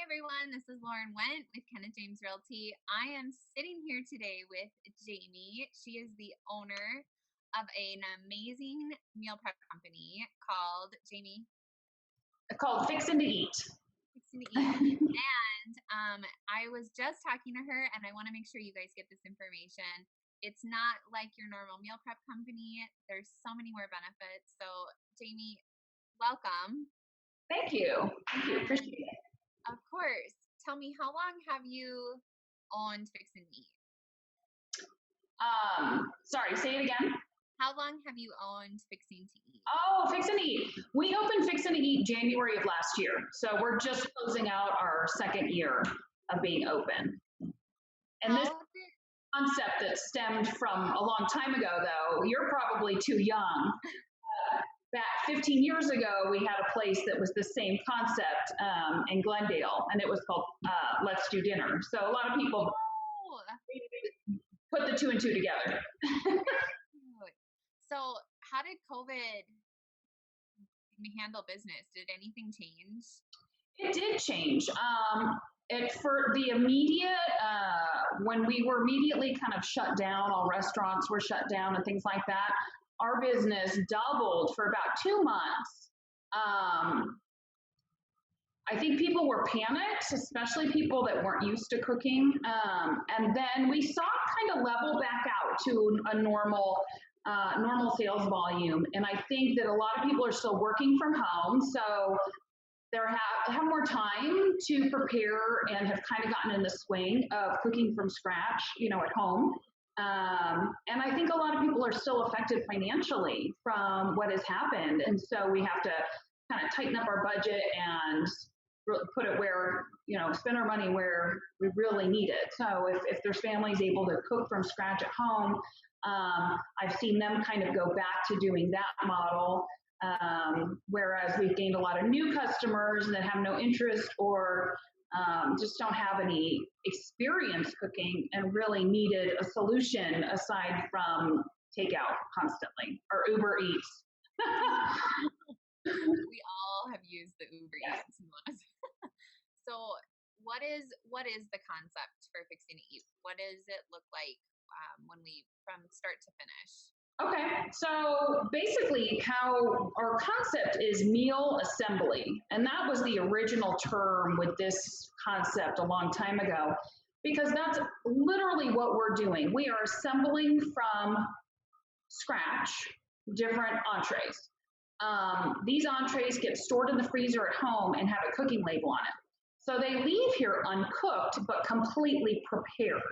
everyone. This is Lauren Wendt with Kenneth James Realty. I am sitting here today with Jaimi. She is the owner of an amazing meal prep company called Jaimi. Called Fixin To Eat. Fixin To Eat. And I was just talking to her, and I want to make sure you guys get this information. It's not like your normal meal prep company. There's so many more benefits. So, Jaimi, welcome. Thank you. Appreciate it. Of course. Tell me, how long have you owned Fixin To Eat? Sorry, say it again. How long have you owned Fixin To Eat? Oh, Fixin To Eat. We opened Fixin To Eat January of last year. So we're just closing out our second year of being open. And this concept that stemmed from a long time ago, though, you're probably too young. Back 15 years ago, we had a place that was the same concept in Glendale, and it was called Let's Do Dinner. So a lot of people put the two and two together. So how did COVID handle business? Did anything change? It did change. For the immediate, when we were immediately kind of shut down, all restaurants were shut down and things like that, our business doubled for about 2 months. I think people were panicked, especially people that weren't used to cooking. And then we saw it kind of level back out to a normal sales volume. And I think that a lot of people are still working from home, so they have more time to prepare and have kind of gotten in the swing of cooking from scratch, at home. And I think a lot of people are still affected financially from what has happened. And so we have to kind of tighten up our budget and put it where, spend our money where we really need it. So if there's families able to cook from scratch at home, I've seen them kind of go back to doing that model. Whereas we've gained a lot of new customers that have no interest or just don't have any experience cooking and really needed a solution aside from takeout constantly or Uber Eats. We all have used the Uber Eats. So what is the concept for Fixin To Eat? What does it look like from start to finish? Okay, so basically how our concept is meal assembly, and that was the original term with this concept a long time ago, because that's literally what we're doing. We are assembling from scratch different entrees. These entrees get stored in the freezer at home and have a cooking label on it. So they leave here uncooked, but completely prepared.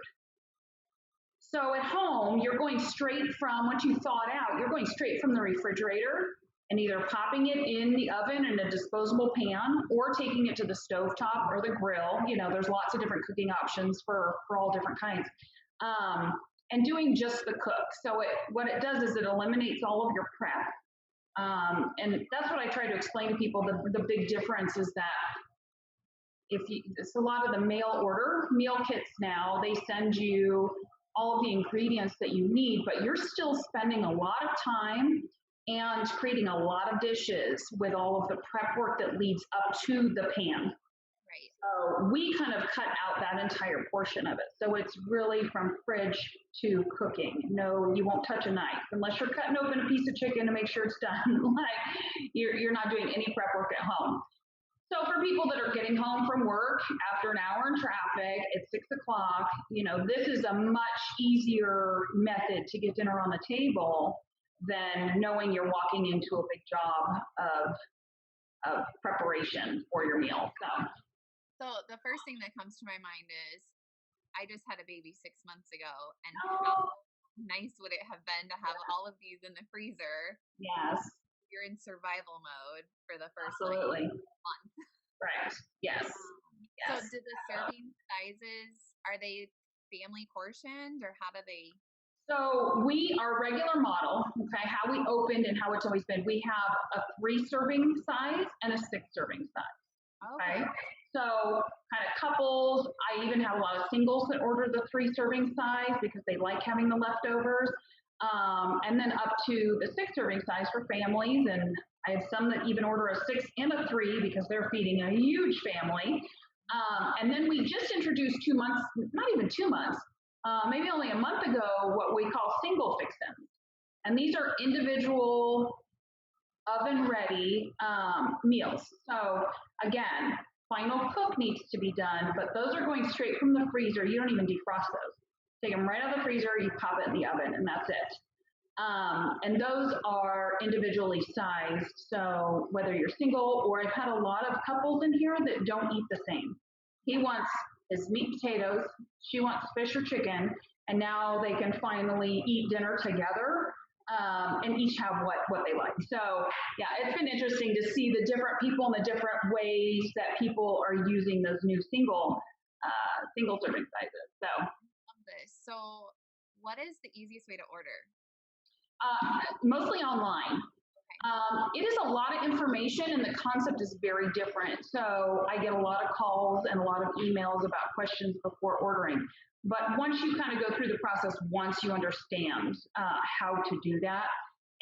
So at home, you're going straight from what you thawed out, you're going straight from the refrigerator and either popping it in the oven in a disposable pan or taking it to the stovetop or the grill. There's lots of different cooking options for all different kinds. And doing just the cook. So what it does is it eliminates all of your prep. And that's what I try to explain to people. The big difference is that it's a lot of the mail order meal kits now, they send you all of the ingredients that you need, but you're still spending a lot of time and creating a lot of dishes with all of the prep work that leads up to the pan. Right. So we kind of cut out that entire portion of it. So it's really from fridge to cooking. No, you won't touch a knife unless you're cutting open a piece of chicken to make sure it's done. Like you're not doing any prep work at home. So for people that are getting home from work after an hour in traffic at 6 o'clock, this is a much easier method to get dinner on the table than knowing you're walking into a big job of preparation for your meal. So the first thing that comes to my mind is I just had a baby 6 months ago, and how nice would it have been to have all of these in the freezer? Yes. You're in survival mode for the first month. Right. Yes. So do the serving sizes, are they family portioned or how do they? So our regular model, okay, how we opened and how it's always been, we have a 3 serving size and a 6 serving size. Okay. So kind of couples, I even have a lot of singles that order the 3 serving size because they like having the leftovers. And then up to the 6 serving size for families, and I have some that even order a 6 and a 3 because they're feeding a huge family. And then we just introduced 2 months, not even 2 months, maybe only a month ago, what we call single fixins. And these are individual oven ready meals. So again, final cook needs to be done, but those are going straight from the freezer. You don't even defrost those. Take them right out of the freezer, you pop it in the oven, and that's it. And those are individually sized. So whether you're single, or I've had a lot of couples in here that don't eat the same. He wants his meat and potatoes, she wants fish or chicken, and now they can finally eat dinner together, and each have what they like. So yeah, it's been interesting to see the different people and the different ways that people are using those new single serving sizes. So Love this. So, what is the easiest way to order? mostly online. It is a lot of information and the concept is very different. So I get a lot of calls and a lot of emails about questions before ordering. But once you kind of go through the process, once you understand how to do that,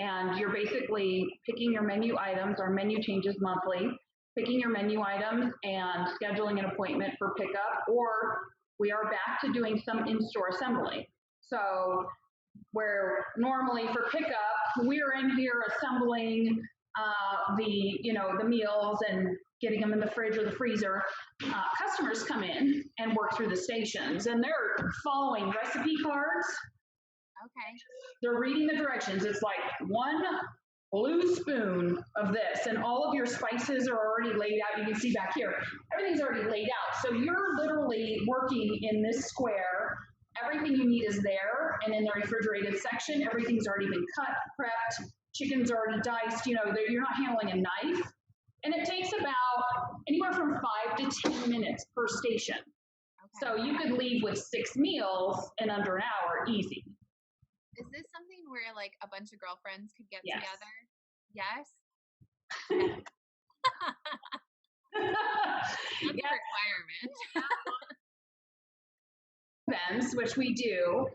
and you're basically picking your menu items, our menu changes monthly, picking your menu items and scheduling an appointment for pickup, or we are back to doing some in-store assembly. So where normally for pickup, we're in here assembling the meals and getting them in the fridge or the freezer. Customers come in and work through the stations, and they're following recipe cards. Okay. They're reading the directions. It's like 1 blue spoon of this, and all of your spices are already laid out. You can see back here, everything's already laid out. So you're literally working in this square. Everything you need is there, and in the refrigerated section, everything's already been cut, prepped, chicken's already diced, you're not handling a knife. And it takes about anywhere from 5 to 10 minutes per station. Okay. So you could leave with 6 meals in under an hour, easy. Is this something where like a bunch of girlfriends could get Yes. together? Yes. That's a requirement. Events, which we do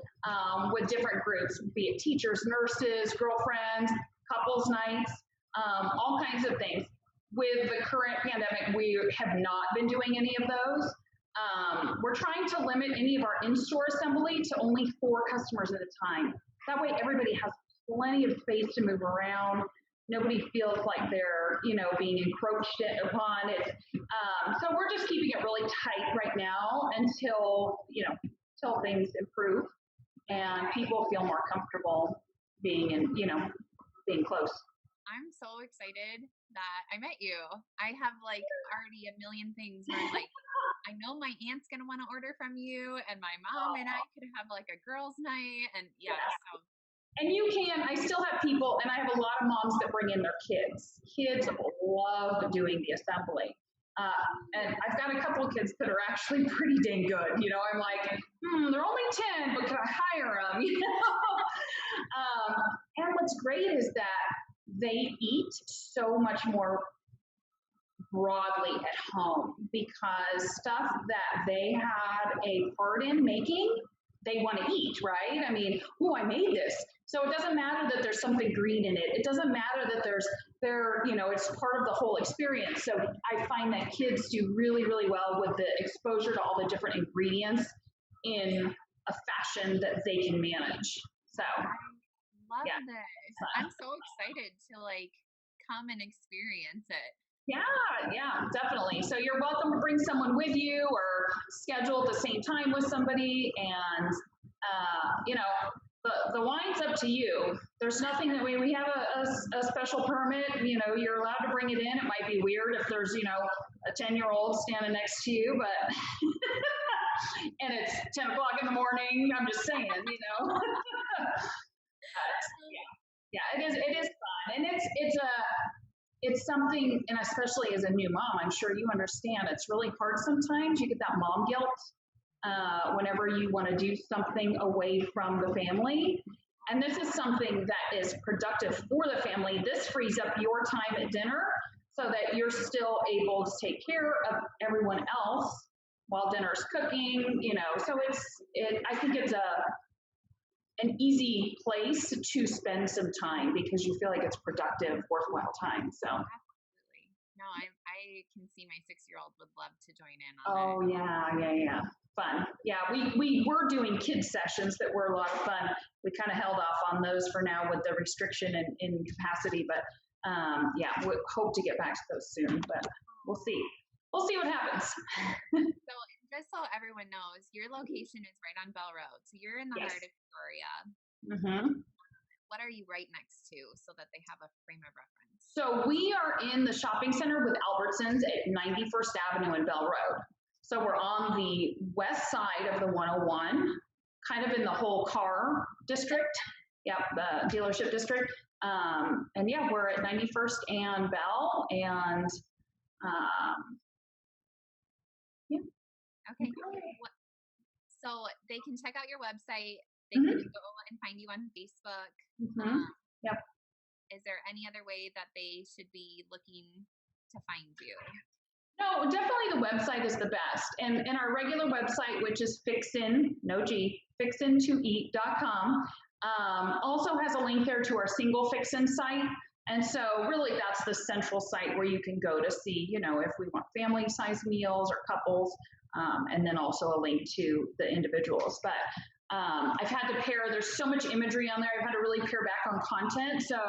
with different groups, be it teachers, nurses, girlfriends, couples nights, all kinds of things. With the current pandemic, we have not been doing any of those. We're trying to limit any of our in-store assembly to only 4 customers at a time. That way everybody has plenty of space to move around. Nobody feels like they're, being encroached upon. So we're just keeping it really tight right now until things improve and people feel more comfortable being being close. I'm so excited that I met you. I have like already a million things where I'm like, I know my aunt's gonna want to order from you, and my mom and I could have like a girls' night, and yeah. So. And I still have people, and I have a lot of moms that bring in their kids. Kids love doing the assembly. And I've got a couple of kids that are actually pretty dang good. I'm like, they're only 10, but can I hire them? And what's great is that they eat so much more broadly at home because stuff that they had a part in making, they want to eat, right? I mean, I made this. So it doesn't matter that there's something green in it. It doesn't matter that it's part of the whole experience. So I find that kids do really, really well with the exposure to all the different ingredients in a fashion that they can manage. So I love this. I'm so excited to like come and experience it. Yeah, definitely. So you're welcome to bring someone with you or schedule at the same time with somebody. And, the wine's up to you. There's nothing that we have a special permit. You're allowed to bring it in. It might be weird if there's, a 10-year-old standing next to you, but, and it's 10 o'clock in the morning. I'm just saying, Yeah, it is fun. And it's something, and especially as a new mom, I'm sure you understand, it's really hard sometimes. You get that mom guilt whenever you want to do something away from the family. And this is something that is productive for the family. This frees up your time at dinner so that you're still able to take care of everyone else while dinner's cooking, So I think it's an easy place to spend some time because you feel like it's productive, worthwhile time. So absolutely. No, I I can see my 6-year-old would love to join in on it. Oh yeah. Fun. Yeah, we were doing kids sessions that were a lot of fun. We kind of held off on those for now with the restriction in capacity, but yeah, we hope to get back to those soon. But we'll see. We'll see what happens. So just so everyone knows, your location is right on Bell Road. So you're in the Yes. heart of Peoria. Mm-hmm. What are you right next to so that they have a frame of reference? So we are in the shopping center with Albertsons at 91st Avenue and Bell Road. So we're on the west side of the 101, kind of in the whole car district. Yep, the dealership district. And yeah, we're at 91st and Bell, and yeah. Okay. So they can check out your website. They can go and find you on Facebook. Yep. Is there any other way that they should be looking to find you? No, definitely the website is the best. And our regular website, which is Fixin, no G, fixintoeat.com, also has a link there to our single Fixin site. And so really that's the central site where you can go to see, you know, if we want family size meals or couples, and then also a link to the individuals. But I've had to pare, there's so much imagery on there, I've had to really pare back on content. So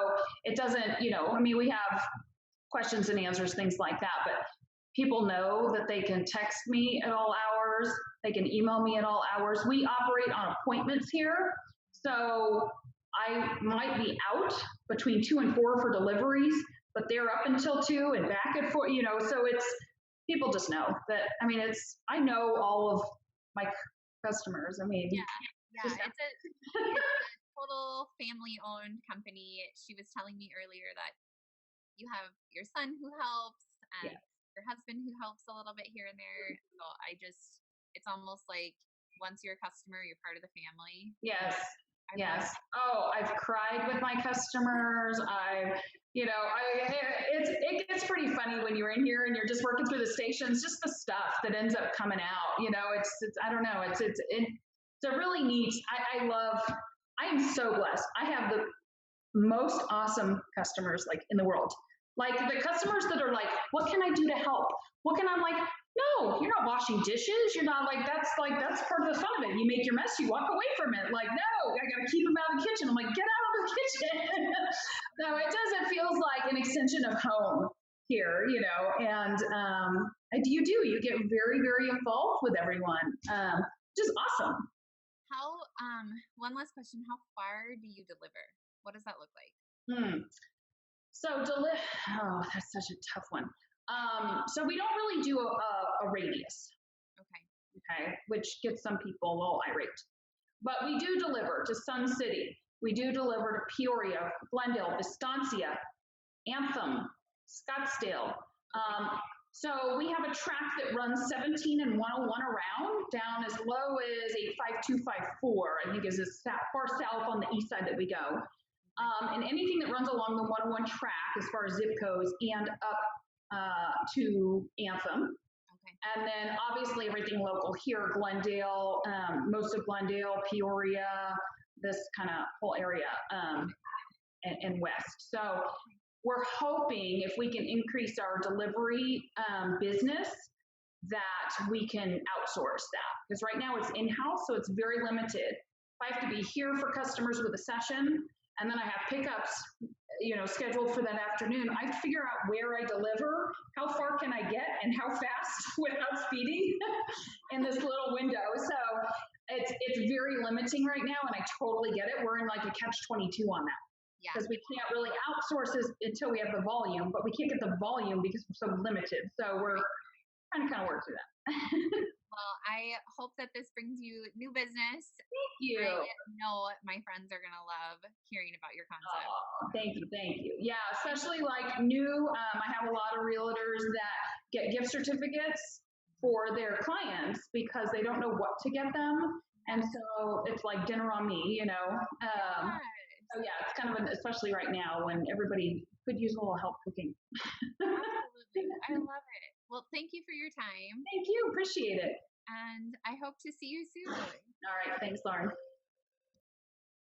it doesn't, you know, I mean, we have questions and answers, things like that, but people know that they can text me at all hours, they can email me at all hours. We operate on appointments here. So I might be out between 2 and 4 for deliveries, but they're up until 2 and back at 4, you know, so it's, people just know that, I mean, it's, I know all of my customers. I mean, it's a total family-owned company. She was telling me earlier that you have your son who helps and your husband who helps a little bit here and there. So it's almost like once you're a customer, you're part of the family. Yes. Oh, I've cried with my customers. It gets pretty funny when you're in here and you're just working through the stations, just the stuff that ends up coming out, you know, it's I don't know, it's a really neat, I am so blessed. I have the most awesome customers like in the world. Like the customers that are like, what can I do to help? I'm like, no, you're not washing dishes. You're not that's part of the fun of it. You make your mess, you walk away from it. Like, no, I got to keep them out of the kitchen. I'm like, get out of the kitchen. No, it feels like an extension of home here, you know, and you get very, very involved with everyone, which is awesome. One last question, how far do you deliver? What does that look like? So that's such a tough one. So we don't really do a radius. Okay, which gets some people a little irate. But we do deliver to Sun City. We do deliver to Peoria, Glendale, Estancia, Anthem, Scottsdale. So we have a track that runs 17 and 101 around, down as low as 85254, I think is as far south on the east side that we go. And anything that runs along the 101 track as far as zip codes and up to Anthem. And then obviously everything local here, Glendale, most of Glendale, Peoria, this kind of whole area, and west. So we're hoping if we can increase our delivery business that we can outsource that. Because right now it's in-house, so it's very limited. If I have to be here for customers with a session, and then I have pickups, you know, scheduled for that afternoon, I have to figure out where I deliver, how far can I get, and how fast without speeding in this little window. So it's very limiting right now, and I totally get it. We're in like a catch-22 on that. Because we can't really outsource this until we have the volume, but we can't get the volume because we're so limited. So we're trying to kind of work through that. Well, I hope that this brings you new business. Thank you. I know my friends are going to love hearing about your concept. Oh, thank you. Yeah, especially like new, I have a lot of realtors that get gift certificates for their clients because they don't know what to get them. And so it's like dinner on me, you know. So yeah, it's kind of especially right now when everybody could use a little help cooking. Absolutely. I love it. Well, thank you for your time. Thank you. Appreciate it. And I hope to see you soon. All right. Thanks, Lauren.